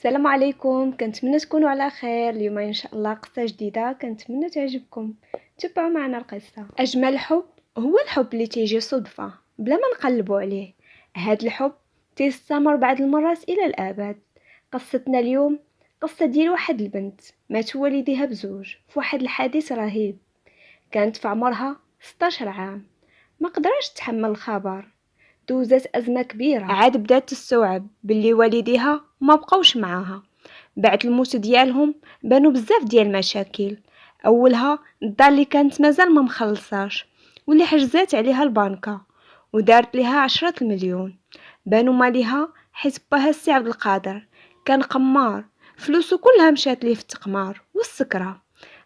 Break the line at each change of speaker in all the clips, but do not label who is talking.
السلام عليكم، كنتمنى تكونوا على خير. اليوم ان شاء الله قصه جديده كنتمنى تعجبكم. تبعوا معنا القصه. اجمل حب هو الحب اللي تيجي صدفه بلا ما نقلبوا عليه. هاد الحب تيستمر بعض المرات الى الابد. قصتنا اليوم قصه ديال واحد البنت مات والديها بزوج في واحد الحادث رهيب. كانت في عمرها 16 عام، ما قدرش تحمل الخبر. دوزت أزمة كبيرة، عاد بدات تستوعب باللي والديها ما بقوش معاها. بعد الموت ديالهم بانوا بزاف ديال المشاكل. اولها الدار اللي كانت مازال ما مخلصاش واللي حجزات عليها البنكه ودارت لها 10 المليون. بانوا ماليها حيت باها السي عبد القادر كان قمار، فلوسه كلها مشات ليه في التقمار والسكره.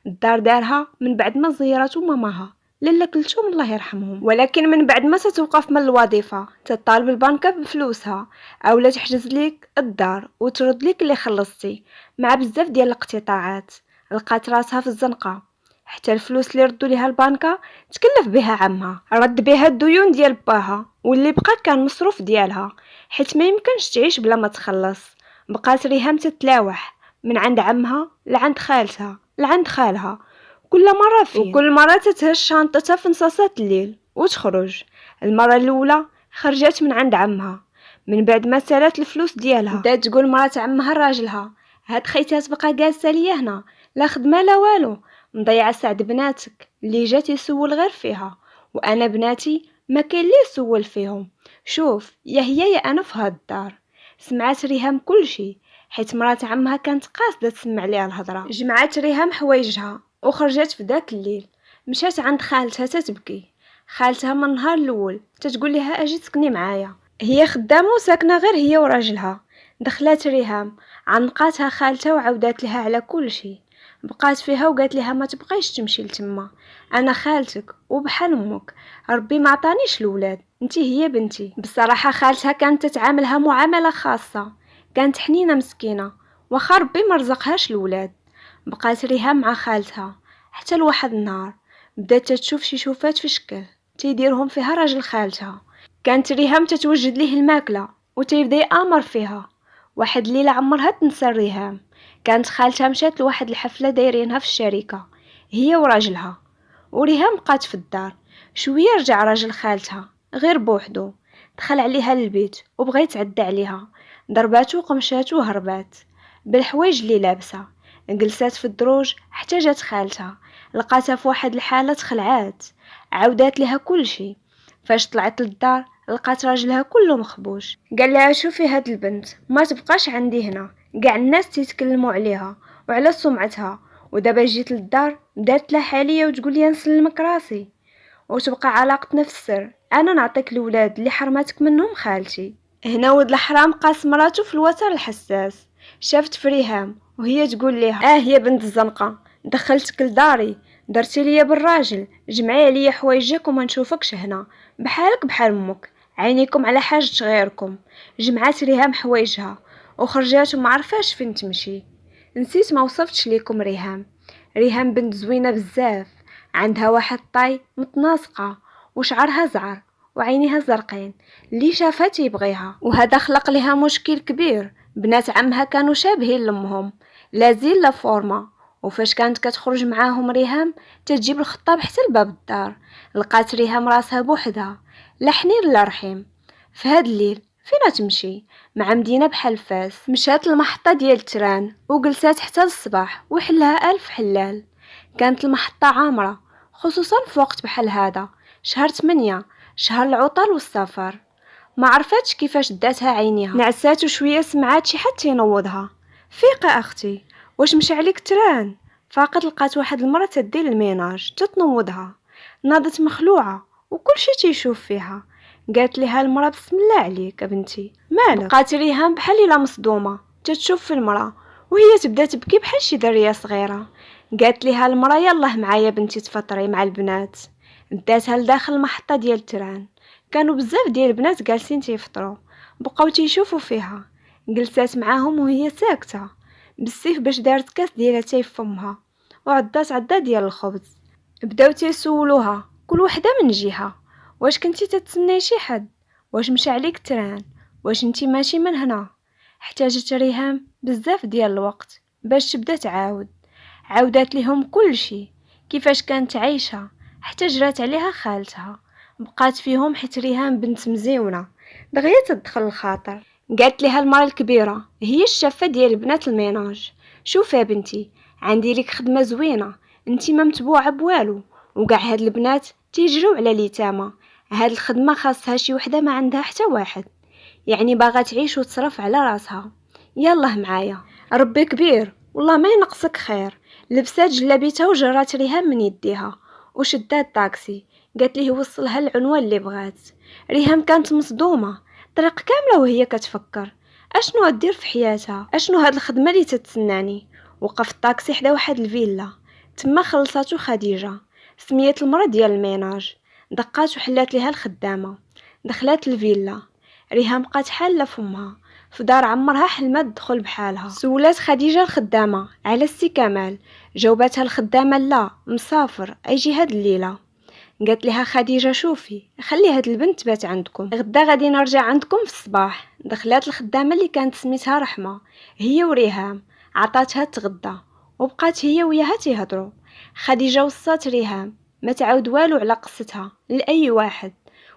الدار دارها من بعد ما زيراتو ماماها لالا كلثوم الله يرحمهم، ولكن من بعد ما تتوقف من الوظيفه تطالب البنكه بفلوسها اولا تحجز ليك الدار وترد ليك اللي خلصتي، مع بزاف ديال الاقتطاعات. لقات راسها في الزنقه، حتى الفلوس اللي ردوا ليها البنكه تكلف بها عمها، رد بها الديون ديال باها واللي بقى كان مصروف ديالها، حيت ما يمكنش تعيش بلا ما تخلص. بقات ريهام تتلاوح من عند عمها لعند خالتها لعند خالها، كل مرة فين وكل مرة تتهز شنطتها في نصاصات الليل وتخرج. المرة الأولى خرجت من عند عمها من بعد ما سالت الفلوس ديالها، بدات تقول مرات عمها لراجلها: هاد خيتها تبقى جالسة ليا هنا، لا خدمة لا والو، مضيعة سعد بناتك اللي جات يسول غير فيها، وانا بناتي ما كاين ليه يسول فيهم. شوف يا هي يا انا في هاد الدار. سمعت ريهام كلشي حيت مرات عمها كانت قاصده تسمع ليها الهضره. جمعت ريهام حوايجها وخرجت في داك الليل، مشات عند خالتها تتبكي. خالتها من النهار الاول تتقول لها اجي تسكني معايا، هي خدامه وساكنه غير هي وراجلها. دخلت ريهام عنقاتها خالتها وعاودات لها على كل شيء. بقات فيها وقالت لها ما تبقيش تمشي لتما، انا خالتك وبحال امك، ربي ما عطانيش الاولاد، انتي هي بنتي. بصراحه خالتها كانت تتعاملها معامله خاصه، كانت حنينه مسكينه واخا ربي ما رزقهاش الاولاد. بقات ريهام مع خالتها حتى لواحد النهار بدات تشوف شي شوفات في شكل تيديرهم فيها راجل خالتها. كانت ريهام تتوجد ليه الماكله وتيبدا يامر فيها. واحد الليله عمرها تنسى ريهام، كانت خالتها مشات لواحد الحفله دايرينها في الشركه هي وراجلها، وريهام بقات في الدار. شويه رجع راجل خالتها غير بوحدو، دخل عليها للبيت وبغى يتعدى عليها، ضرباتو وقمشاتو وهربات بالحوايج اللي لابسه. جلسات في الدروج حتى جات خالتها، لقاتها في واحد الحاله تخلعات، عاودات لها كل شيء. فاش طلعت للدار لقات راجلها كله مخبوش. قال لها: شوفي هاد البنت ما تبقاش عندي هنا، كاع الناس تيتكلموا عليها وعلى سمعتها، ودابا جيت للدار دارت لها حاليه وتقول لي نسلمك راسي وتبقى علاقتنا في السر، انا نعطيك الولاد اللي حرمتك منهم خالتي. هنا ولد الحرام قاس مراتو في الوتر الحساس. شافت فريهام وهي تقول ليها: يا بنت الزنقه، دخلتك لداري، درتي ليا بالراجل، جمعي عليا حوايجك وما نشوفكش هنا، بحالك بحال امك، عينيكم على حاجه غيركم. جمعات ريهام حوايجها وخرجات وما عرفاش فين تمشي. نسيت ما وصفتش ليكم ريهام بنت زوينه بزاف، عندها واحد طاي متناسقه وشعرها زعر وعينيها زرقين، اللي شافها تيبغيها. وهذا خلق لها مشكل كبير، بنات عمها كانوا شابهين لامهم لا زين لا فورما. وفاش كانت كتخرج معاهم ريهام تجيب الخطاب حتى لباب الدار. لقات ريهام راسها بوحدها، لا حنين لا رحيم. في هاد الليل فين تمشي مع مدينه بحال فاس؟ مشات المحطه ديال التران وجلسات حتى الصباح وحلها الف حلال. كانت المحطه عامره خصوصا في وقت بحال هذا، شهر 8، شهر العطل والسفر. ما عرفتش كيفاش داتها عينيها، نعسات وشويه سمعات شي حد تينوضها: فيقي اختي، واش مشى عليك تران؟ فاقد لقات واحد المرة تدير الميناج تتنوضها، ناضت مخلوعه وكل شي تيشوف فيها. قالت لها المرة: بسم الله عليك بنتي، مالك؟ بقات ريهام بحال الا مصدومه تتشوف في المراه وهي تبدا تبكي بحال شي دريه صغيره. قالت لها المراه: يلاه معايا بنتي تفطري مع البنات. داتها لداخل المحطه ديال التران، كانوا بزاف ديال البنات جالسين تيفطروا، بقاو تيشوفوا فيها. جلسات معاهم وهي ساكته بالسيف باش دارت كاس ديال اتاي في فمها وعدات عدا ديال الخبز. بداو تيسولوها كل وحده من جهه: واش كنتي تتسناي شي حد؟ واش مشى عليك تران؟ واش انتي ماشي من هنا؟ احتاجت ريهام بزاف ديال الوقت باش تبدا عاودات ليهم كل شيء كيفاش كانت عايشه، حتى جرات عليها خالتها، بقات فيهم حيت ريهام بنت مزيونه دغيا تدخل الخاطر. قالت لها المراه الكبيره هي الشافه ديال بنات الميناج، شوف يا بنتي عندي لك خدمه زوينه، انتي ما متبوعه بوالو وكاع هاد البنات تيجروا على اليتامى، هاد الخدمه خاصها شي وحده ما عندها حتى واحد، يعني باغا تعيش وتصرف على راسها. يلا معايا، ربي كبير والله ما ينقصك خير. لبسات جلابيتها وجرات ريهام من يديها وشدات الطاكسي، قالت ليه وصلها العنوان اللي بغات. ريهام كانت مصدومه طريق كامله وهي كتفكر اشنو غدير في حياتها، اشنو هاد الخدمه اللي تتسناني. وقف الطاكسي حدا واحد الفيلا، تما خلصاتو خديجه سميت المراه ديال الميناج، دقات وحلات ليها الخدامه. دخلات الفيلا، ريهام بقات حاله فمها في دار عمرها حلمت تدخل بحالها. سولات خديجه الخدامه على السي كمال، جاوباتها الخدامه لا مسافر ايجي هاد الليله. قالت لها خديجه شوفي خلي هاد البنت تبات عندكم، غدا غادي نرجع عندكم في الصباح. دخلات الخدامه اللي كانت سميتها رحمه هي وريهام، عطاتها تغدى وبقات هي وياها تيهضروا. خديجه وصات ريهام ما تعاود والو على قصتها لاي واحد،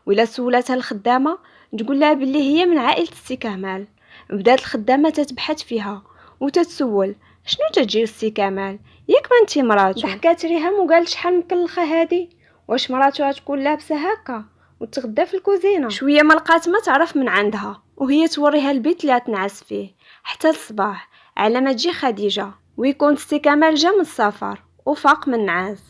ولا سولاتها الخدامه تقول لها باللي هي من عائله السي كمال. بدات الخدامه تتبحث فيها وتتسول شنو تجي السي كمال، ياك ما انتي مراتو. ضحكات ريهام وقالت شحال مكلخه هادي، واش مراتو تكون لابسه هكا وتغدى في الكوزينه؟ شويه ما لقات ما تعرف من عندها وهي توريها البيت اللي تنعس فيه حتى الصباح على ما تجي خديجه ويكون السي كمال جا من السفر وفاق من النعاس.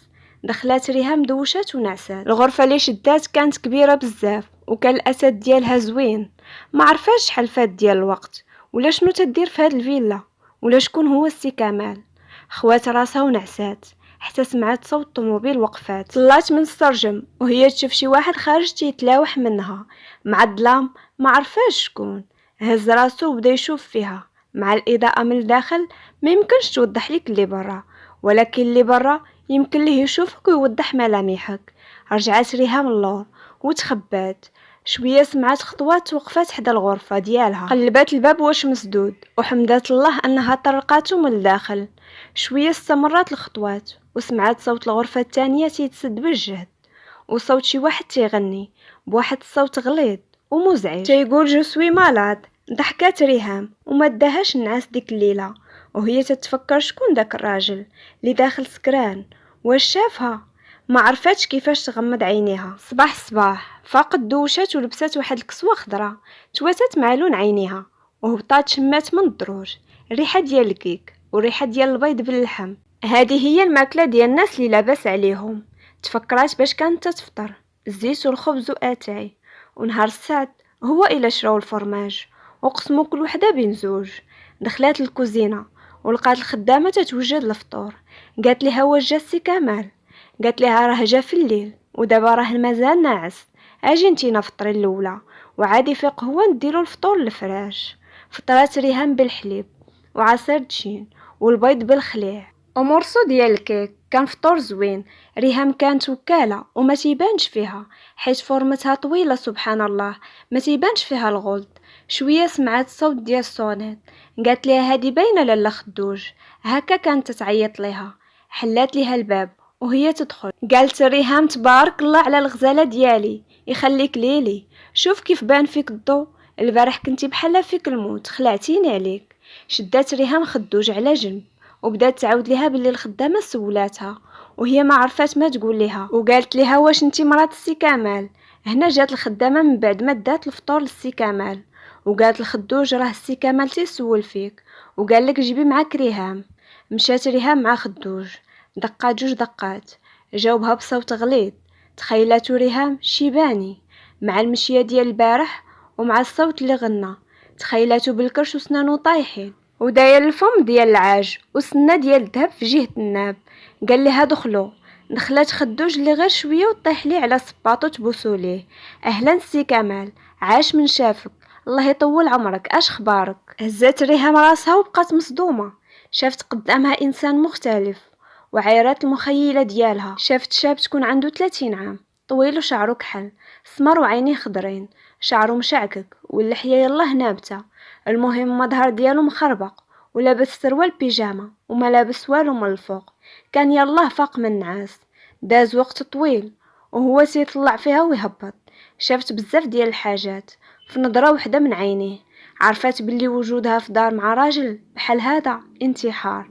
دخلات ريهام دوشات ونعسات. الغرفه اللي شدات كانت كبيره بزاف وكان الاسد ديالها زوين، ما عرفاش شحال فات ديال الوقت ولا شنو تدير في هاد الفيلا ولا شكون هو السي كمال. خوات راسها ونعسات حتى سمعت صوت الطوموبيل وقفات. طلعت من السرجم وهي تشوف شي واحد خارج تيتلاوح منها مع الظلام، ما عرفاش شكون. هز راسو وبدا يشوف فيها مع الاضاءه من الداخل، ما يمكنش توضح لك اللي برا، ولكن اللي برا يمكن ليه يشوفك ويوضح ملامحك. رجعت ريهام اللور وتخبات شويه، سمعت خطوات وقفات حدا الغرفه ديالها، قلبات الباب واش مسدود وحمدات الله انها طرقاتو من الداخل. شويه استمرت الخطوات وسمعت صوت الغرفه الثانيه تيتسد بالجهد وصوت شي واحد تيغني بواحد الصوت غليظ ومزعج تيقول جو سوي مالاد. ضحكات ريهام وما داهاش النعاس ديك الليله وهي تتفكر شكون داك الراجل اللي داخل سكران، واش شافها؟ ما عرفتش كيفاش تغمض عينيها. صباح فاقت دوشات ولبسات واحد الكسوه خضراء تواتت مع لون عينيها وهبطات شمات من الدروج الريحه ديال الكيك والريحه ديال البيض باللحم. هذه هي الماكله ديال الناس اللي لاباس عليهم. تفكرات باش كانت تفطر الزيت والخبز واتاي، ونهار السعد هو الى شراو الفرماج وقسموا كل وحده بين زوج. دخلات الكوزينه ولقات الخدامه تتوجد الفطور. قالت لها واش جا السي كمال؟ قالت لها راه جا في الليل ودابا راه مازال ناعس، اجي نتينا فطري الاولى وعادي في قهوه نديرو الفطور للفراش. فطرات ريهام بالحليب وعصير دشين والبيض بالخليع ومرصو ديال الكيك. كان فطور زوين. ريهام كانت وكاله وما تيبانش فيها حيت فورمتها طويله سبحان الله ما تيبانش فيها الغلط. شويه سمعت صوت ديال الصونيت، قالت لها هادي باينه لاله خدوج، هكا كانت تتعيط ليها. حلات ليها الباب وهي تدخل. قالت ريهام تبارك الله على الغزاله ديالي يخليك ليلي، شوف كيف بان فيك الضو، البارح كنتي بحال فيك الموت خلعتيني عليك. شدات ريهام خدوج على جنب وبدات تعاود ليها باللي الخدامه سولاتها وهي ما عرفات ما تقول لها، وقالت لها واش انتي مرات السي كمال؟ هنا جات الخدامه من بعد ما دات الفطور للسي كمال وقالت الخدوج راه السي كمال تيسول فيك وقال لك جيبي معاك ريهام. مشات ريهام مع خدوج، دقات جوج دقات، جاوبها بصوت غليظ. تخيلاتو ريهام شيباني مع المشيه ديال البارح ومع الصوت اللي غنى، تخيلاتو بالكرش وسنانو طايحين وداير الفم ديال العاج وسنه ديال الذهب في جهه الناب. قال لها دخلوا. دخلت خدوج اللي غير شويه وطيح ليه على صباطو تبوسو ليه. اهلا السي كمال، عاش من شافك، الله يطول عمرك، اش خبارك؟ هزات ريهام راسها وبقات مصدومه. شافت قدامها انسان مختلف وعيرات المخيله ديالها. شافت شاب تكون عنده 30 عام، طويل وشعره كحل، سمر وعينيه خضرين، شعره مشعكك واللحيه يلاه نابته، المهم المظهر ديالو مخربق ولابس سروال بيجاما وما لابس والو من الفوق. كان يلاه فاق من النعاس. داز وقت طويل وهو تيطلع فيها ويهبط. شافت بزاف ديال الحاجات في نظره وحده من عينيه. عرفات باللي وجودها في دار مع راجل بحال هذا انتحار.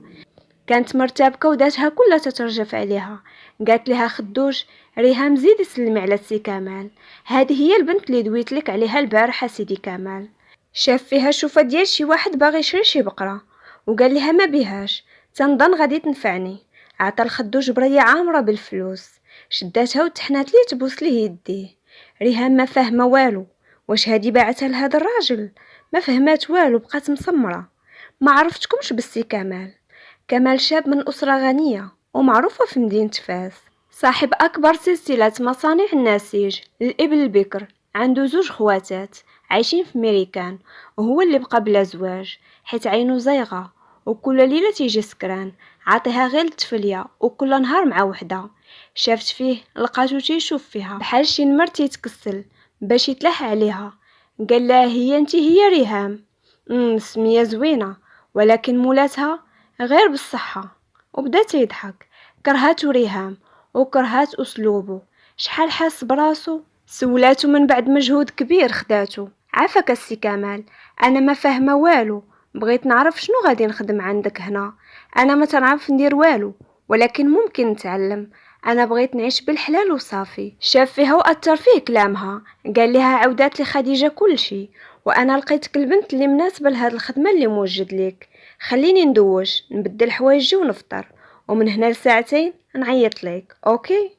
كانت مرتبكه وداتها كلها تترجف عليها. قالت لها خدوج: ريهام زيدي سلمي على سي كمال، هذه هي البنت اللي دويت لك عليها البارحه سيدي كمال. شاف فيها شوفه ديال شي واحد باغي يشري شي بقره وقال لها ما بيهاش، تنظن غادي تنفعني. عطى الخدوج بريه عامره بالفلوس. شداتها وتحنات ليه تبوس ليه يديه. ريهام ما فاهمه والو. واش هادي باعتها لهذا الراجل؟ ما فهمات والو، بقات مسمره. ما عرفتكمش بالسي كمال. كمال شاب من أسرة غنية ومعروفة في مدينة فاس، صاحب أكبر سلسلة مصانع النسيج للإبل البكر. عنده 2 خواتات عايشين في ميريكان، وهو اللي بقى بلا زواج حيت عينو زايغة وكل ليلة تيجي سكران. عاطيها غير التفلية وكل نهار مع وحدة. شافت فيه لقاتو تيشوف فيها بحال شي نمر تيتكسل باش يتلاح عليها. قال لها: هي انتي هي ريهام؟ سمية زوينة ولكن مولاتها غير بالصحة. وبدا تيضحك. كرهاتو ريهام وكرهات اسلوبه. شحال حاس براسو. سولاتو من بعد مجهود كبير خداتو: عافاك السي كمال، انا ما فاهمه والو، بغيت نعرف شنو غادي نخدم عندك هنا. انا ما تنعرف ندير والو ولكن ممكن نتعلم. انا بغيت نعيش بالحلال وصافي. شاف فيها واثر فيه كلامها. قال لها: عودات لي خديجه كلشي، وانا لقيتك البنت اللي مناسبه لهاد الخدمه اللي موجد ليك. خليني ندوش نبدل حوايجي ونفطر، ومن هنا لساعتين نعيط ليك. اوكي؟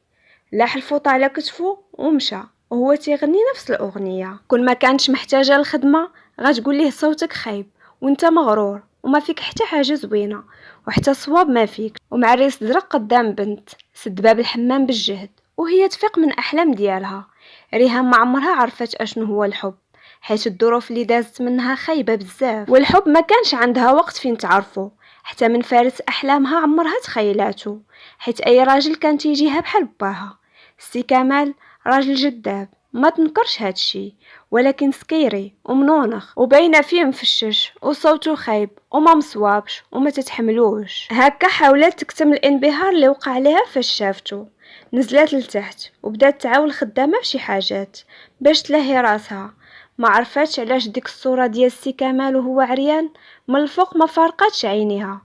لاح الفوطه على كتفو ومشى وهو تيغني نفس الاغنيه. كل ما كانتش محتاجه الخدمه غتقول ليه صوتك خايب وانت مغرور وما فيك حتى حاجه زوينه وحتى صواب ما فيك. ومع الريس زرق قدام بنت سد باب الحمام بالجهد وهي تفيق من احلام ديالها. ريهام ما عمرها عرفت اشنو هو الحب، حيت الظروف اللي دازت منها خايبه بزاف، والحب ما كانش عندها وقت فين تعرفه. حتى من فارس احلامها عمرها تخيلاتو، حيت اي راجل كان تيجيها بحال باها. سي كمال راجل جذاب، ما تنكرش هادشي، ولكن سكيري ومنونخ وباينه فيه مفشش وصوته خايب وما مصوابش وما تتحملوش. هكا حاولت تكتم الانبهار اللي وقع عليها فاش شافتو. نزلت لتحت وبدات تعاول خدامه فشي حاجات باش تلهي راسها. ما عرفاتش علاش ديك الصوره ديال سي كمال وهو عريان من الفوق ما فارقاتش عينيها.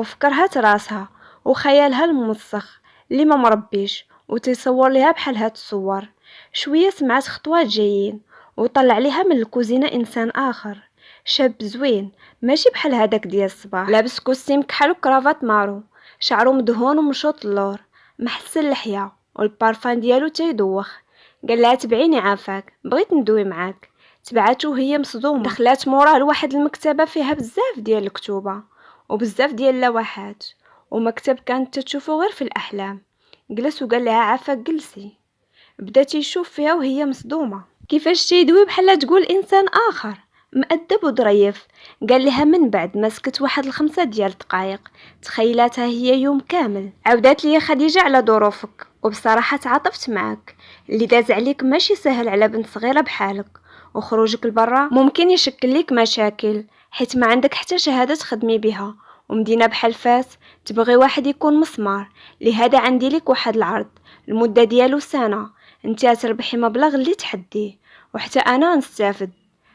فكرهات راسها وخيالها الممسخ اللي ما مربيش وتصور ليها بحال هاد الصور. شويه سمعت خطوات جايين وطلع ليها من الكوزينه انسان اخر، شاب زوين ماشي بحال هذاك ديال الصباح، لابس كوستيم كحل وكرافات مارو، شعرو مدهون ومشوط اللور، محسن لحيه والبارفان ديالو تيدوخ. قال لها: تبعيني عافاك، بغيت ندوي معاك. تبعاتو وهي مصدومه. دخلات موراه لواحد المكتبه فيها بزاف ديال الكتوبه وبزاف ديال اللوحات، ومكتب كانت تشوفه غير في الاحلام. جلس وقال لها: عافاك جلسي. بدا تيشوف فيها وهي مصدومه، كيفاش تيدوي بحال تقول انسان اخر مؤدب وظريف. قال لها من بعد ما سكت واحد 5 ديال الدقائق تخيلاتها هي يوم كامل. عودات لي خديجه على ظروفك، وبصراحه تعاطفت معك. اللي داز عليك ماشي سهل على بنت صغيره بحالك، وخروجك لبرا ممكن يشكل ليك مشاكل حيت ما عندك حتى شهاده تخدمي بها، ومدينه بحال فاس تبغي واحد يكون مسمار. لهذا عندي لك واحد العرض، المده ديالو سنه، انت تربحي مبلغ اللي تحديه وحتى انا نستافد.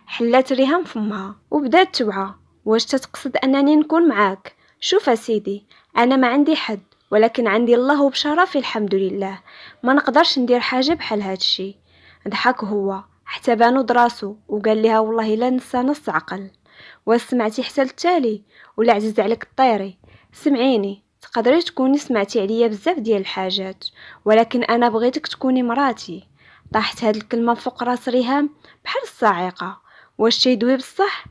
حلات ريهام فمها وبدات توعى: واش تتقصد انني نكون معاك؟ شوف سيدي، انا ما عندي حد، ولكن عندي الله وبشرفي الحمد لله. ما نقدرش ندير حاجه بحال هادشي. ضحك هو حتى بانو دراسو وقال لها: والله لا نسى نص عقل. واش سمعتي حتى التالي ولا عزيز عليك الطيري؟ سمعيني، تقدري تكوني سمعتي عليا بزاف ديال الحاجات، ولكن انا بغيتك تكوني مراتي. طاحت هاد الكلمه فوق راس ريهام بحال الصاعقه. واش تيدوي بصح؟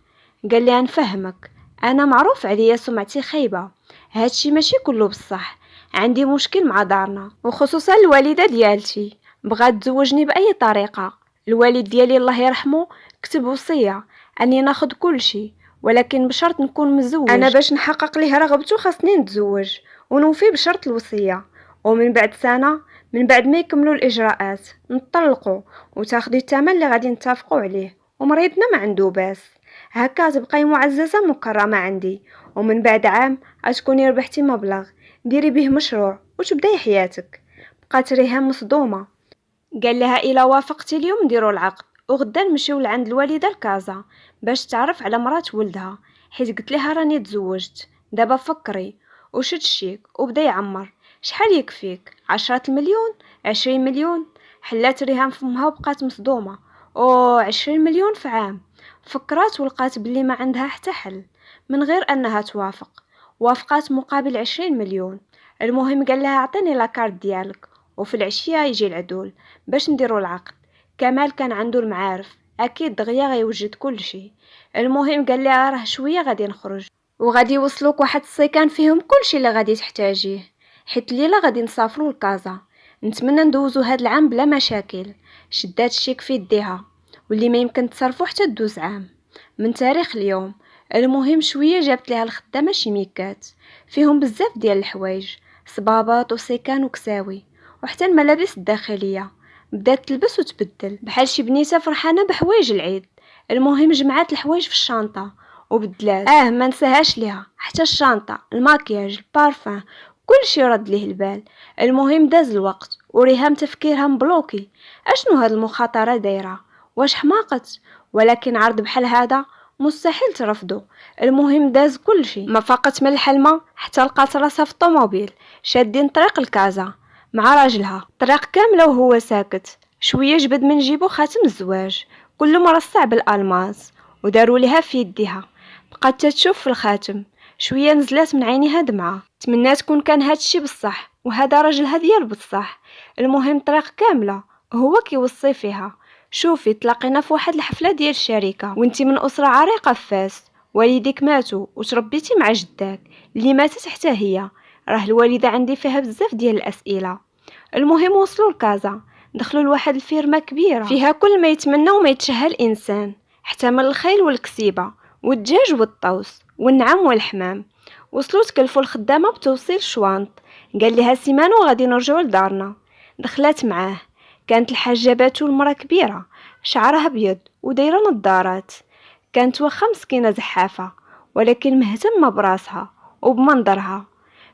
قال لي: نفهمك، انا معروف عليا سمعتي خايبه، هادشي ماشي كله بصح. عندي مشكل مع دارنا وخصوصا الوالده ديالتي، بغات تزوجني باي طريقه. الوالد ديالي الله يرحمه كتب وصيه اني ناخذ كل شيء، ولكن بشرط نكون مزوج. انا باش نحقق ليه رغبته خاصني نتزوج ونوفي بشرط الوصيه، ومن بعد سنه من بعد ما يكملوا الاجراءات نطلقوا وتاخدي الثمن اللي غادي نتفقوا عليه، ومريضنا ما عنده باس. هكا تبقاي معززة مكرمة عندي، ومن بعد عام غتكوني ربحتي مبلغ ديري به مشروع وتبداي حياتك. بقات ريهام مصدومة، قال لها إلا وافقتي اليوم نديرو العقد وغدا نمشيو لعند الوالدة لكازا باش تعرف على مرات ولدها، حيت قلت لها راني تزوجت. دابا فكري وشد الشيك وبدا يعمر. شحال يكفيك؟ 10 مليون؟ 20 مليون؟ حلات ريهام فمها وبقات مصدومة. 20 مليون في عام؟ فكرات ولقات بلي ما عندها حتى حل من غير انها توافق. وافقات مقابل 20 مليون. المهم قال لها اعطيني لاكارت ديالك وفي العشية يجي العدول باش نديرو العقد. كمال كان عنده المعارف، اكيد دغيا غيوجد كل شيء. المهم قال لها راه شويه غادي نخرج وغادي يوصلوك واحد السيكان فيهم كل شيء اللي غادي تحتاجيه، حيت الليله غادي نسافروا لكازا. نتمنى ندوزو هاد العام بلا مشاكل. شدات الشيك في يديها واللي ما يمكن تصرفو حتى دوز عام من تاريخ اليوم. المهم شويه جابت لها الخدامه شيميكات فيهم بزاف ديال الحوايج، صبابط وسيكان وكساوي وحتى الملابس الداخليه. بدات تلبس وتبدل بحال شي بنيته فرحانه بحوايج العيد. المهم جمعات الحوايج في الشنطه وبدلات، ما نساهاش ليها حتى الشنطه، الماكياج، البارفان، كل شيء رد ليه البال. المهم داز الوقت وريهام تفكيرها مبلوكي. اشنو هاد المخاطره دايره؟ واش حماقت؟ ولكن عرض بحال هذا مستحيل ترفضه. المهم داز كل شيء، ما فاقت من الحلمه حتى لقات راسها في الطوموبيل شادين طريق لكازا مع راجلها. طريق كامله وهو ساكت. شويه جبد من جيبو خاتم الزواج كله مرصع بالالماس وداروا لها في يديها. بقات تشوف في الخاتم، شويه نزلات من عينيها دمعه. تمنات كون كان هادشي بصح وهذا راجلها ديال بصح. المهم طريق كامله هو كيوصي فيها. شوفي تلاقينا في واحد الحفله ديال الشركه وانتي من اسره عريقه في فاس، والديك ماتوا وتربيتي مع جداك اللي ماتت حتى هي. راه الوالده عندي فيها بزاف ديال الاسئله. المهم وصلوا لكازا، دخلوا لواحد الفيرما كبيره فيها كل ما يتمنى وما يتشهى الانسان، حتى من الخيل والكسيبه والدجاج والطوس والنعام والحمام. وصلوا تكلفوا الخدامه بتوصيل الشوانط. قال لها سيمانه وغادي نرجعوا لدارنا. دخلت معاه. كانت الحاجه باتو المراه كبيره، شعرها ابيض ودايره نظارات. كانت واخا مسكينه زحافه ولكن مهتمه براسها وبمنظرها.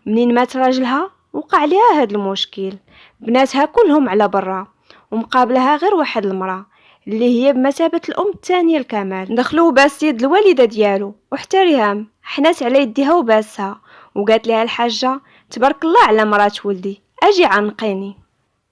منين مات راجلها وقع ليها هاد المشكل. بناتها كلهم على برا ومقابلها غير واحد المراه اللي هي بمثابه الام الثانيه لكمال. دخلوا باس يد الوالده ديالو وحتى ريهام حنات على يديها وباسها وقالت لها الحاجه تبارك الله على مرات ولدي، اجي عنقيني.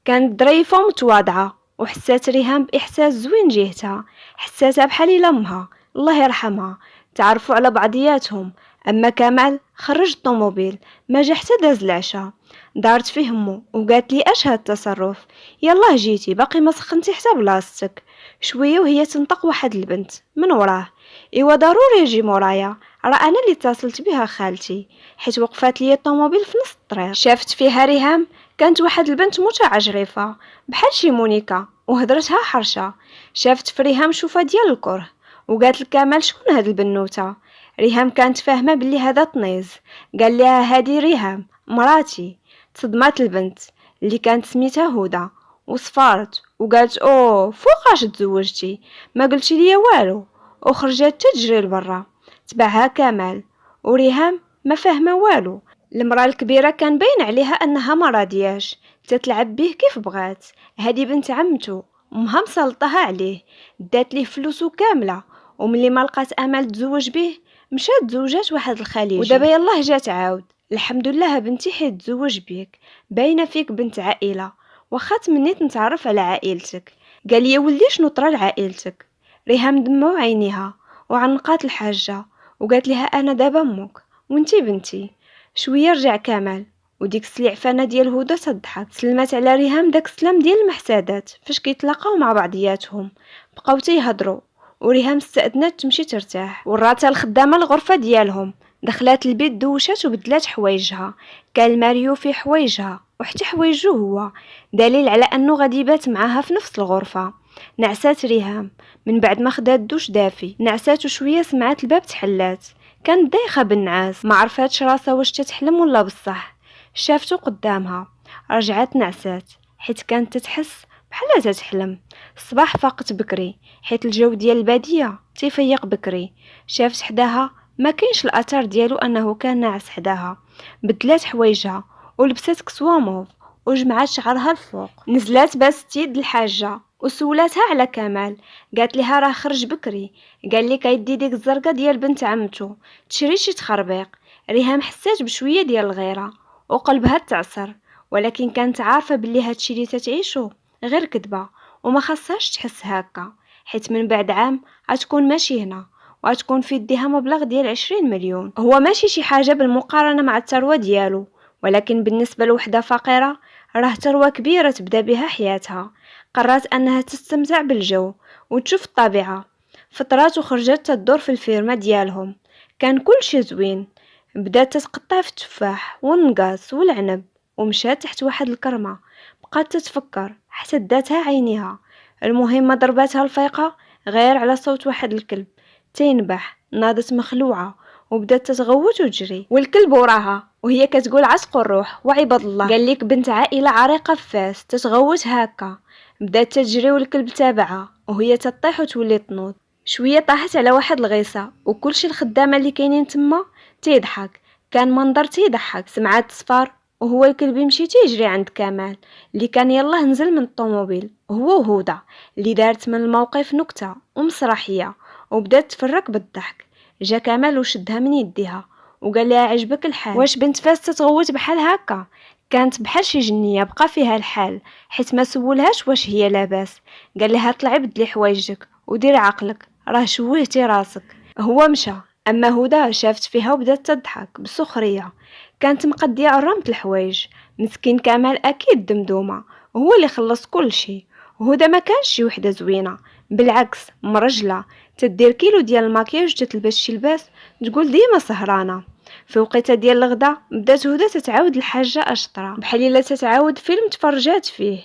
كانت ظريفه ومتواضعه وحسات ريهام باحساس زوين جهتها. حساتها بحال الا امها الله يرحمها. تعرفوا على بعضياتهم. اما كمال خرج الطوموبيل ما جا حتى داز العشاء. دارت فيه امو وقالت لي اش هاد التصرف؟ يلاه جيتي باقي ما سخنتي حتى بلاصتك. شويه وهي تنطق واحد البنت من وراه. ايوا ضروري يجي مورايا، راه انا اللي اتصلت بها خالتي حيت وقفات لي الطوموبيل في نص الطريق. شافت فيها ريهام كانت واحد البنت متعجرفه بحال شي مونيكا وهضرتها حرشه. شافت في ريهام شوفه ديال الكره وقالت لكمال شكون هاد البنوته. ريهام كانت فاهمه بلي هذا طنيز. قال لها هادي ريهام مراتي. تصدمات البنت اللي كانت سميتها هدى وصفارت وقالت اوه فوقاش تزوجتي ما قلتي لي والو، وخرجت تجري لبرا. تبعها كمال وريهام ما فاهمه والو. المراه الكبيره كان باين عليها انها ما راضياش تتلعب به كيف بغات. هذه بنت عمته امها مسلطها عليه، دات ليه فلوسه كامله، وملي ما لقات امل تزوج به مشات تزوجات واحد الخليجي. ودابا يلاه جات عاود. الحمد لله بنتي حيت تزوج بيك، باينه فيك بنت عائله، واخا تمنيت نتعرف على عائلتك. قال لي ولدي شنو طرا لعائلتك؟ ريهام دمعوا عينيها وعنقات الحاجه وقالت لها انا دابا امك وانتي بنتي. شويه رجع كمال وديك السلعفانه ديال هدى تضحك. سلمات على ريهام داك السلام ديال المحسادات فاش كيتلاقاو مع بعضياتهم. بقاو تيهضروا وريهام استأذنت تمشي ترتاح وراتها الخدامه الغرفه ديالهم. دخلات البيت دوشات وبدلات حوايجها. كان ماريو في حوايجها وحتى حوايجو هو، دليل على انه غادي يبات معاها في نفس الغرفه. نعسات ريهام من بعد ما خدات دوش دافي. نعسات وشويه سمعت الباب تحلات. كانت دايخه بالنعاس ما عرفاتش راسها واش تتحلم ولا بصح. شافته قدامها. رجعت نعسات حيت كانت تتحس بحال تتحلم. الصباح فاقت بكري حيت الجو ديال الباديه تيفيق بكري. شافت حداها ما كاينش الاثر ديالو انه كان ناعس حداها. بدلات حوايجها ولبست كسوه موف وجمعات شعرها الفوق. نزلات باست يد الحاجه وسولاتها على كمال. قالت لها راه خرج بكري، قال لي كيدي ديك الزرقه ديال بنت عمتو تشري شي تخربيق. ريهام حسات بشويه ديال الغيره وقلبها تعصر، ولكن كانت عارفه بلي هادشي اللي تتعيشو غير كدبه وما خاصهاش تحس هكا، حيت من بعد عام غتكون ماشي هنا وغتكون في يديها مبلغ ديال 20 مليون. هو ماشي شي حاجه بالمقارنه مع الثروه ديالو، ولكن بالنسبه لوحده فقيره راه ثروه كبيره تبدا بها حياتها. قررت انها تستمتع بالجو وتشوف الطبيعه. فطرات وخرجت تدور في الفيرما ديالهم. كان كل شي زوين. بدات تتقطع في التفاح والنقاص والعنب ومشات تحت واحد الكرمه. بقات تتفكر حتى داتها عينيها. المهم ما ضرباتها الفيقه غير على صوت واحد الكلب تينبح. ناضت مخلوعه وبدات تتغوت وتجري والكلب وراها وهي كتقول عتق الروح وعباد الله. قال لك بنت عائله عريقه في فاس تتغوت هكا. بدات تجري والكلب تابعها وهي تطيح وتولي تنوض. شويه طاحت على واحد الغيصه وكلشي الخدامه اللي كاينين تما تيضحك. كان منظر تيضحك. سمعات صفار وهو الكلب يمشي تيجري عند كمال اللي كان يلاه نزل من الطوموبيل هو وهدى اللي دارت من الموقف نكته ومسرحيه وبدات تفرك بالضحك. جا كمال وشدها من يديها وقال لها عجبك الحال؟ واش بنت فاس تتغوت بحال هكا؟ كانت بحال شي جنيه بقى فيها الحال حيت ما سولهاش واش هي لاباس. قال لها طلعي بدلي حوايجك وديري عقلك راه شوهتي راسك. هو مشى. اما هدى شافت فيها وبدات تضحك بسخريه. كانت مقديه عرامه الحوايج. مسكين كمال اكيد دمدومه هو اللي خلص كل شيء. وهدى ما كانش شي وحده زوينه، بالعكس مرجله تدير كيلو ديال الماكياج تتلبس شي لباس تقول ديما سهرانه. في وقيته ديال الغدا بدات هدى تتعاود الحاجه اشطره بحال الا تتعاود فيلم تفرجات فيه.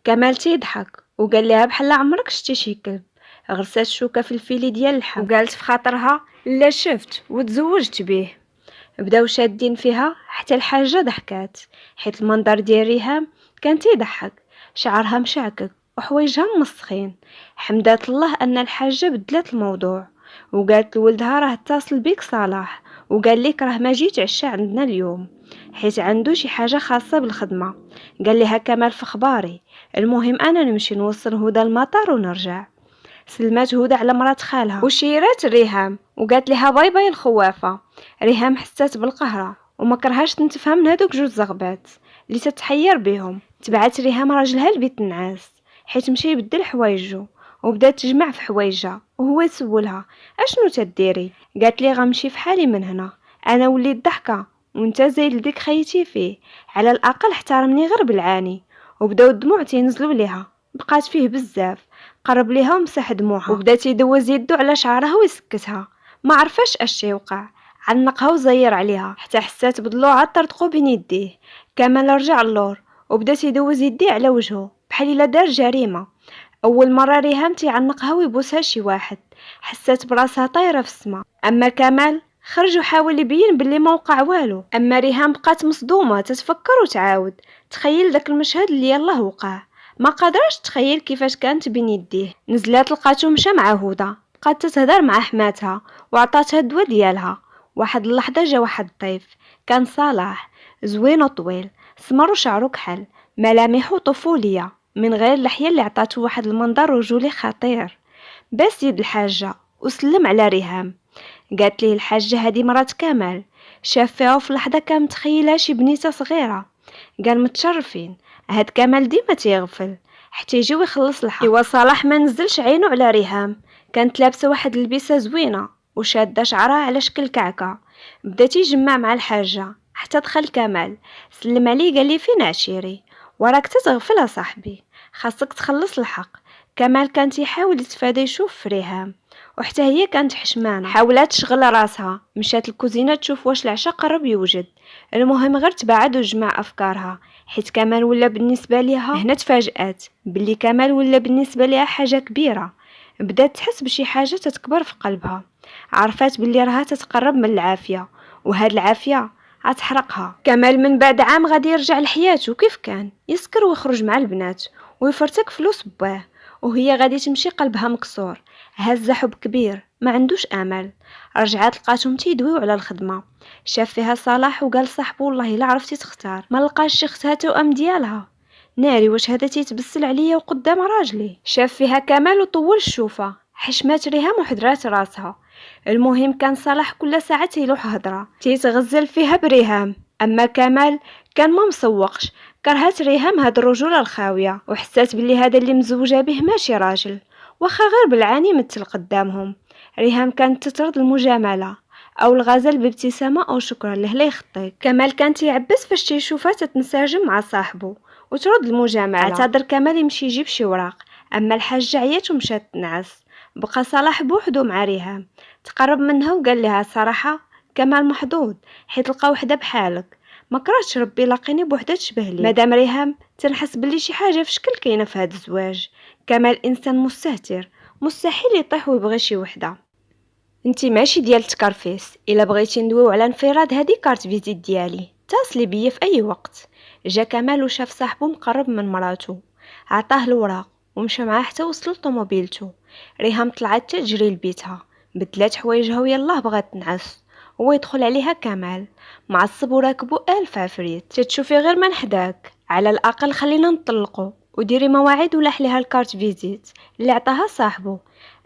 كمال تيضحك وقال لها بحال عمرك شتي شي كلب. غرسات شوكه في الفيلي ديال اللحم وقالت في خاطرها لا شفت وتزوجت به. بداو شادين فيها حتى الحاجه ضحكات حيت المنظر ديال ريهام كان تيضحك. شعرها مشعكك وحوايجها مسخين. حمدات الله ان الحاجه بدلت الموضوع وقالت لولدها راه اتصل بيك صلاح وقال لك راه ما جيت عشا عندنا اليوم حيت عنده شي حاجه خاصه بالخدمه. قال لها كمال في اخباري، المهم انا نمشي نوصل هدى المطار ونرجع. سلمات هدى على مرات خالها وشيرات ريهام وقالت لها باي باي الخوافه. ريهام حسات بالقهره وما كرهاش تنتفهم من هذوك جوج زغبات اللي تتحير بهم. تبعت ريهام راجلها لبيت النعاس حيت مشى يبدل حوايجو وبدات تجمع في حوايجها وهو يسولها اشنو تديري؟ قالت لي غنمشي في حالي من هنا، انا وليت ضحكه وانت زي لديك خيتي فيه، على الاقل احترمني غير بالعاني. وبداو الدموع تينزلوا ليها. بقات فيه بزاف. قرب ليها ومسح دموعها وبدا تيدوز يدو على شعرها ويسكتها. ما عرفاش اش يوقع. عنقها وزير عليها حتى حسات بضلوعها طرطقو بين يديه. كمال رجع اللور وبدا تيدوز يديه على وجهه بحال الا دار جريمه. اول مره ريهام تيعنقها ويبوسها شي واحد. حسات براسها طايره في السما. اما كمال خرج وحاول يبين باللي ما وقع والو. اما ريهام بقات مصدومه تتفكر وتعاود تخيل داك المشهد اللي يلاه وقع. ما قادراش تخيل كيفاش كانت بين يديه. نزلات لقاتو مشى مع هدى. بقات تتهضر مع حماتها وعطاتها الدواء ديالها. واحد اللحظه جا واحد الضيف. كان صلاح زوين وطويل سمر وشعرو كحل ملامحو طفوليه من غير اللحيه اللي عطاتو واحد المنظر رجولي خطير. بس يد الحاجه وسلم على ريهام. قالت ليه الحاجه هذه مرات كمال. شاف فيها في لحظه كان متخيلها شي بنيته صغيره. قال متشرفين. هاد كمال ديما تيغفل حتى يجي ويخلص الحق. ايوا صلاح ما نزلش عينو على ريهام. كانت لابسه واحد البسه زوينه وشاده شعرها على شكل كعكه. بدا تيجمع مع الحاجه حتى دخل كمال. سلم عليه قال لي فين عشيري؟ وراك تتغفل صاحبي، خاصك تخلص الحق. كمال كان تيحاول يتفادى يشوف في ريهام وحتى هي كانت حشمانه. حاولت تشغل راسها. مشات الكوزينه تشوف واش العشاء قرب يوجد. المهم غير تبعد وجمع افكارها حيت كمال ولا بالنسبه ليها. هنا تفاجات باللي كمال ولا بالنسبه ليها حاجه كبيره. بدات تحس بشي حاجه تتكبر في قلبها. عرفات باللي راها تتقرب من العافيه وهاد العافيه غتحرقها. كمال من بعد عام غادي يرجع لحياته كيف كان يسكر ويخرج مع البنات ويفرتك فلوس باه، وهي غادي تمشي قلبها مكسور، هز حب كبير ما عندوش امل. رجعات لقاتهم تيدويو على الخدمه، شاف فيها صلاح وقال صاحبو والله الا عرفتي تختار ما لقاش شي اختها توأم ديالها. ناري واش هذا تيتبسل عليا وقدام راجلي. شاف فيها كمال وطول الشوفه، حشمات ريهام وحضرات راسها. المهم كان صلاح كل ساعه تيلوح هضره تيتغزل فيها بريهام، اما كمال كان ما مسوقش، كرهت ريهام هاد الرجوله الخاويه، وحسات بلي هذا اللي مزوجه به ماشي راجل، واخا غير بالعاني مثل قدامهم. ريهام كانت تطرد المجامله او الغزل بابتسامه او شكرا له لا يخطيك. كمال كان تيعبس فاش تيشوفها تتنسجم مع صاحبه وترد المجامله. اعتذر كمال يمشي يجيب شي وراق، اما الحاجه عيات ومشات تنعس. بقى صلاح بوحدو مع ريهام، تقرب منها وقال لها صراحه كمال محظوظ حيت لقى وحده بحالك، ما كرهتش ربي لاقيني بوحده تشبه لي. مادام ريهام تنحس بلي شي حاجه في شكل كاينه في هذا الزواج. كمال انسان مستهتر، مستحيل يطيح ويبغي شي وحده. انتي ماشي ديال تكرفيس، الا بغيتي ندويو على انفراد هذه كارت فيزيت ديالي، اتصلي بيا في اي وقت. جا كمال وشاف صاحبو مقرب من مراتو، عطاه الوراق ومشى معاه حتى وصلوا لطوموبيلتو. ريهام طلعت تجري لبيتها، بدلات حوايجها ويلاه بغات تنعس. هو يدخل عليها كمال معصب وراكبو الف عفريت. تتشوفي غير من حداك، على الاقل خلينا نطلقو وديري مواعيد ولاح ليها الكارت فيزيت اللي عطاها صاحبو.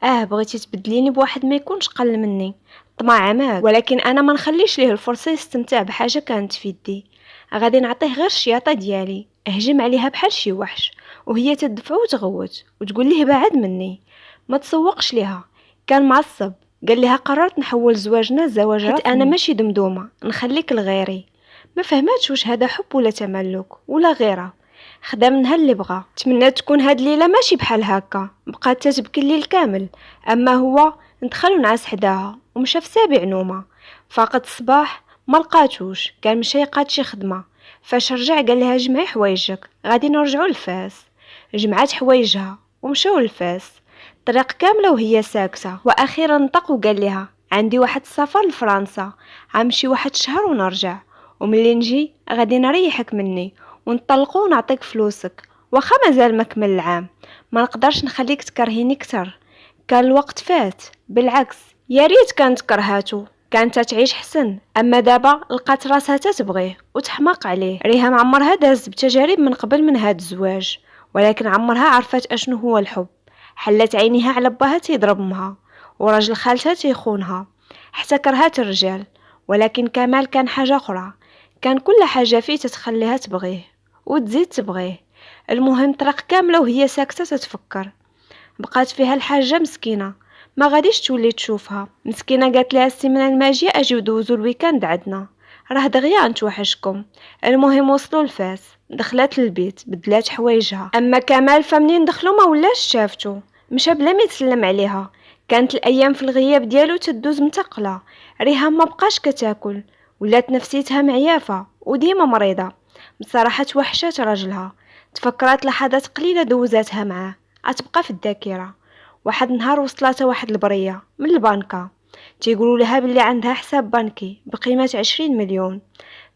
بغيتي تبدليني بواحد ما يكونش قل مني، طمع ماك، ولكن انا ما نخليش ليه الفرصه يستمتع بحاجه كانت في يدي. غادي نعطيه غير الشياطه ديالي، اهجم عليها بحال شي وحش وهي تدفع وتغوت وتقول ليه بعد مني. ما تسوقش ليها، كان معصب. قال لها قررت نحول زواجنا زواج حيت انا ماشي دمدومه نخليك لغيري. ما فهماتش واش هذا حب ولا تملك ولا غيره. خدا منها اللي بغا. تمنات تكون هاد الليله ماشي بحال هكا، بقات تتبكي الليل كامل. اما هو دخل ونعس حداها ومشى في سابع نومه. فاقد الصباح ما لقاتوش، كان مشى يقاد شي خدمه. فاش رجع قال لها جمعي حوايجك غادي نرجعوا لفاس. جمعات حوايجها ومشاو لفاس، طريق كامله وهي ساكته. واخيرا نطق وقال لها عندي واحد السفر لفرنسا، غنمشي واحد شهر ونرجع، وملي نجي غادي نريحك مني ونطلقوا ونعطيك فلوسك. واخا مازال ما كمل العام، ما نقدرش نخليك تكرهيني كتر، كان الوقت فات. بالعكس يا ريت كانت كرهاتو، كانت تعيش حسن. اما دابا لقات راسها تتبغيه وتحماق عليه. ريهام عمرها دازت بتجارب من قبل من هاد الزواج، ولكن عمرها عرفت اشنو هو الحب. حلت عينيها على باها تيضرب امها وراجل خالتها تيخونها، حتى كرهات الرجال. ولكن كمال كان حاجه اخرى، كان كل حاجه فيه تتخليها تبغيه وتزيد تبغيه. المهم طريق كامله وهي ساكته تتفكر. بقات فيها الحاجه مسكينه، ما غاديش تولي تشوفها. مسكينه قالت لها السيمانه الماجيه اجيو دوزو الويكاند عندنا، راه دغيا نتوحشكم. المهم وصلوا لفاس، دخلت للبيت بدلات حوايجها. اما كمال فمنين دخلوا ما ولاش شافتو، مشى بلا ما يسلم عليها. كانت الايام في الغياب ديالو تدوز متقله. ريهام ما بقاش كتاكل، ولات نفسيتها معيافه وديما مريضه. بصراحه توحشات راجلها، تفكرات لحظات قليله دوزاتها معاه غتبقى في الذاكره. واحد النهار وصلاتها واحد البريه من البنكه، تيقولوا لها بلي عندها حساب بنكي بقيمه 20 مليون.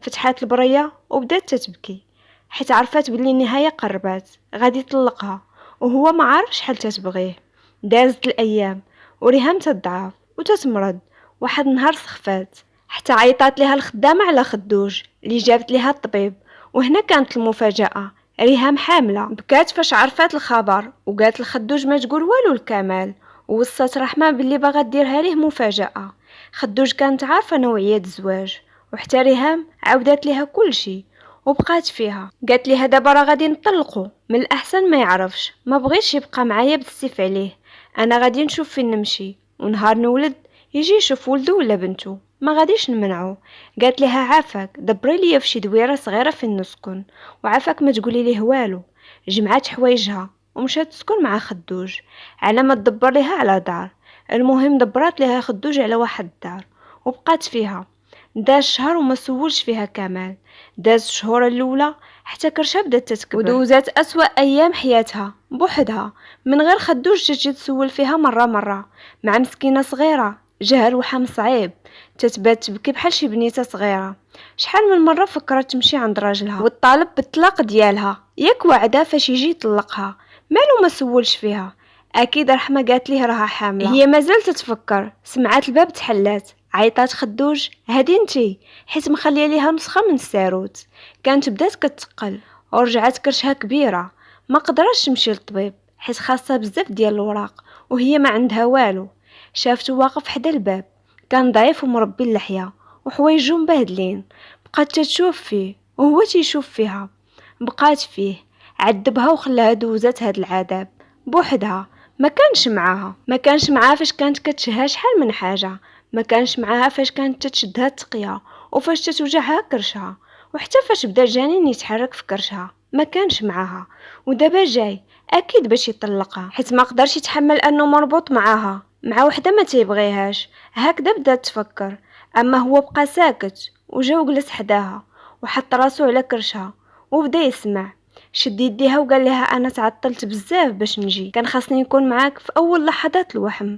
فتحات البريه وبدات تتبكي حيت عرفت بلي النهايه قربات، غادي يطلقها وهو ما عارف شحال تتبغيه. دازت الايام وريهام تضعف وتتمرض. واحد النهار سخفات حتى عيطات لها الخدامه على خدوج اللي جابت لها الطبيب. وهنا كانت المفاجاه، ريهام حامله. بكات فاش عرفات الخبر وقالت الخدوج ما تقول والو لكمال، ووصات رحمه باللي باغا ديرها ليه مفاجاه. خدوج كانت عارفه نوعيه الزواج، وحتى ريهام عاودات لها كل شيء وبقات فيها. قالت لها دابا راه غادي نطلقوا، من الاحسن ما يعرفش، ما بغيتش يبقى معايا بالسيف عليه. انا غادي نشوف فين نمشي، ونهار نولد يجي يشوف ولده ولا بنته، ما غاديش نمنعه. قالت لها عافاك دبري لي في شي دويره صغيره فين نسكن، وعافاك ما تقولي ليه والو. جمعات حوايجها ومشات تسكن مع خدوج على ما تدبر لها على دار. المهم دبرات لها خدوج على واحد الدار وبقات فيها. داز شهر وما سولش فيها كمال، داز الشهور الاولى حتى كرشها بدات تتكبر ودوزات اسوا ايام حياتها بوحدها من غير خدوج تجي تسول فيها مره مع مسكينه صغيره. جهل وحم صعيب، تتبات تبكي بحال شي بنيته صغيره. شحال من مره فكرت تمشي عند راجلها وتطالب بالطلاق ديالها، ياك واعده فاش يجي يطلقها، مالو ما سولش فيها. اكيد رحمه قالت ليه راها حامله. هي مازال تتفكر، سمعت الباب تحلات، عيطات خدوج هادي انتي، حيت مخليه ليها نسخه من الساروت. كانت بدات كتقل ورجعت كرشها كبيره، ما قدرش تمشي للطبيب حيت خاصها بزاف ديال الوراق وهي ما عندها والو. شافتو واقف حدا الباب، كان ضعيف ومربي اللحيه وحوايجو مبهدلين. بقات تشوف فيه وهو تيشوف فيها، بقات فيه عذبها وخلاها دوزات هاد العذاب بوحدها. ما كانش معاها فاش كانت كتشهى شحال من حاجه، ما كانش معاها فاش كانت تشدها التقيه وفاش تتوجعها كرشها، وحتى فاش بدا الجنين يتحرك في كرشها ما كانش معاها. ودابا جاي اكيد باش يطلقها حيت ما قدرش يتحمل انه مربوط معاها مع وحده ما تيبغيهاش. هكذا بدات تفكر، اما هو بقى ساكت وجا وجلس حداها وحط راسو على كرشها وبدا يسمع. شد يديها وقال لها انا تعطلت بزاف باش نجي، كان خاصني نكون معاك في اول لحظات الوحم.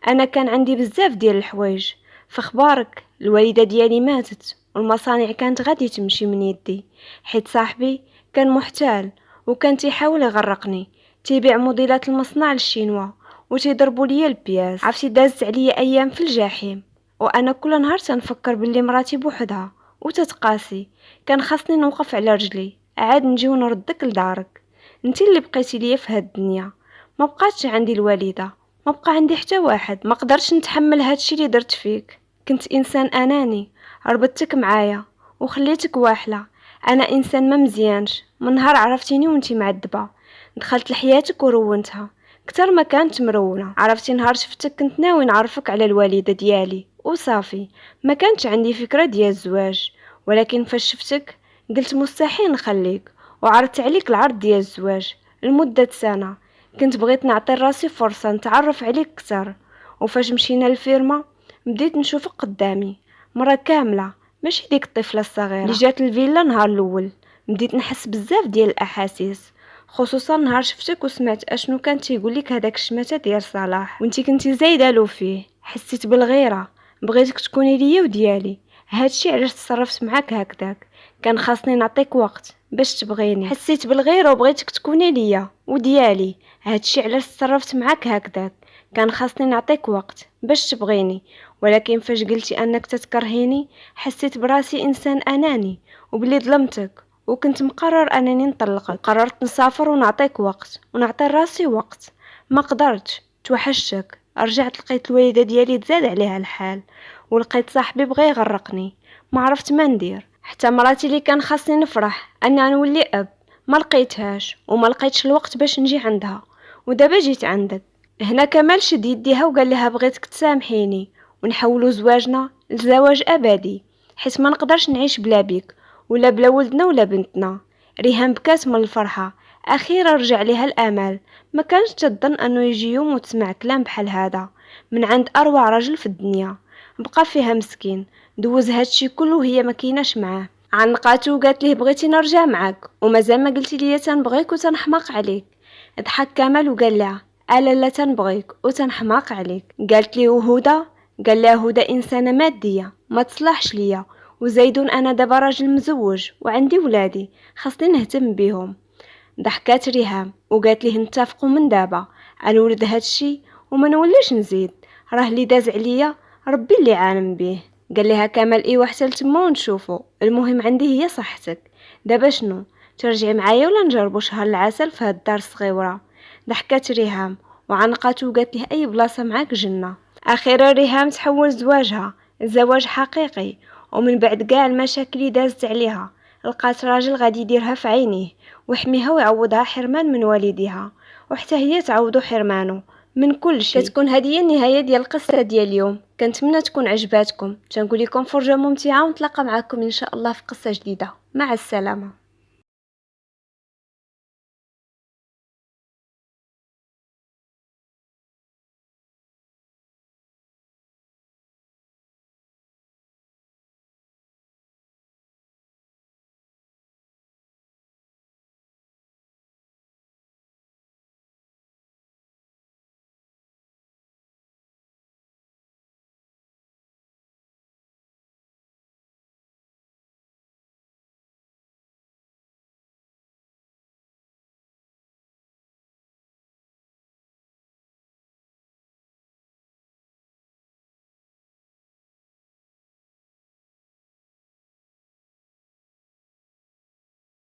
انا كان عندي بزاف ديال الحوايج في اخبارك، الوالده ديالي ماتت والمصانع كانت غادي تمشي من يدي حيت صاحبي كان محتال وكان تيحاول يغرقني، تيبيع موديلات المصنع للشينوا وتيضربوا ليا البياس. عرفتي دازت عليا ايام في الجحيم وانا كل نهار تنفكر باللي مراتي بوحدها وتتقاسي. كان خاصني نوقف على رجلي عاد نجي ونردك لدارك، انتي اللي بقيتي ليا في هاد الدنيا. ما بقاتش عندي الوالده، ما بقى عندي حتى واحد. ما قدرتش نتحمل هادشي اللي درت فيك، كنت انسان اناني، ربطتك معايا وخليتك واحله. انا انسان ما مزيانش، من نهار عرفتيني وانتي معذبه دخلت لحياتك ورونتها كتر ما كانت مرونه. عرفتي نهار شفتك كنت ناوي نعرفك على الوالده ديالي وصافي، ما كانتش عندي فكره ديال الزواج، ولكن فاش شفتك قلت مستحيل نخليك وعرضت عليك العرض ديال الزواج لمده سنه. كنت بغيت نعطي راسي فرصه نتعرف عليك كتر، وفاش مشينا للفيرما بديت نشوفك قدامي مره كامله، ماشي ديك الطفله الصغيره اللي جات الفيلا نهار الاول. بديت نحس بزاف ديال الاحاسيس، خصوصا نهار شفتك وسمعت اشنو كان تيقول لك هذاك الشماته ديال صلاح وانتي كنتي زايده له فيه. حسيت بالغيره، بغيتك تكوني ليا وديالي. هادشي علاش تصرفت معاك هكذاك، كان خاصني نعطيك وقت باش تبغيني. حسيت بالغيره وبغيتك تكوني ليا وديالي. هادشي علاش تصرفت معاك هكذاك، كان خاصني نعطيك وقت باش تبغيني. ولكن فاش قلتي انك تتكرهيني حسيت براسي انسان اناني وبلي ظلمتك، وكنت مقرر انني نطلقك. قررت نسافر ونعطيك وقت ونعطي راسي وقت، ما قدرتش. توحشتك، رجعت لقيت الوالده ديالي تزاد عليها الحال، ولقيت صاحبي بغى يغرقني، ما عرفت ما ندير. حتى مراتي اللي كان خاصني نفرح اني نولي اب ما لقيتهاش وما لقيتش الوقت باش نجي عندها. ودابا جيت عندك هنا. كمال شد يديها وقال لها بغيتك تسامحيني ونحولوا زواجنا لزواج ابدي، حيت ما نقدرش نعيش بلا بيك ولا بلا ولدنا ولا بنتنا. ريهام بكات من الفرحه، اخيرا رجع ليها الامل. ما كانش تظن انه يجي يوم وتسمع كلام بحال هذا من عند اروع رجل في الدنيا. بقى فيها مسكين، دوز هادشي كله وهي ما كيناش معاه. عنقاتو وقالت ليه بغيتي نرجع معاك ومازال ما قلتي لي تنبغيك وتنحماق عليك. ضحك كمال وقال لها الا لا تنبغيك وتنحماق عليك. قالت لي وهدى؟ قال لها هدى انسانه ماديه ما تصلحش ليا، وزيدون انا دابا راجل مزوج وعندي ولادي خاصني نهتم بيهم. ضحكات ريهام وقالت ليه نتفقوا من دابا على ولد هادشي وما نوليش نزيد، راه اللي داز عليا ربي اللي عالم به. قال لها كمال ايوا حتى لتما ونشوفوا، المهم عندي هي صحتك. دابا شنو، ترجعي معايا ولا نجربوا شهر العسل في هاد الدار الصغيره؟ ضحكات ريهام وعنقات وقالت له اي بلاصه معاك جنه. اخيرا ريهام تحول زواجها الزواج حقيقي، ومن بعد كاع المشاكل اللي دازت عليها لقات راجل غادي يديرها في عينيه ويحميها ويعوضها حرمان من والديها، وحتى هي تعوضو حرمانه من كل شيء. كتكون هذه هي النهايه ديال القصه ديال اليوم. كنتمنى تكون عجباتكم، تنقول لكم فرجه ممتعه ونتلاقى معكم ان شاء الله في قصه جديده. مع السلامه.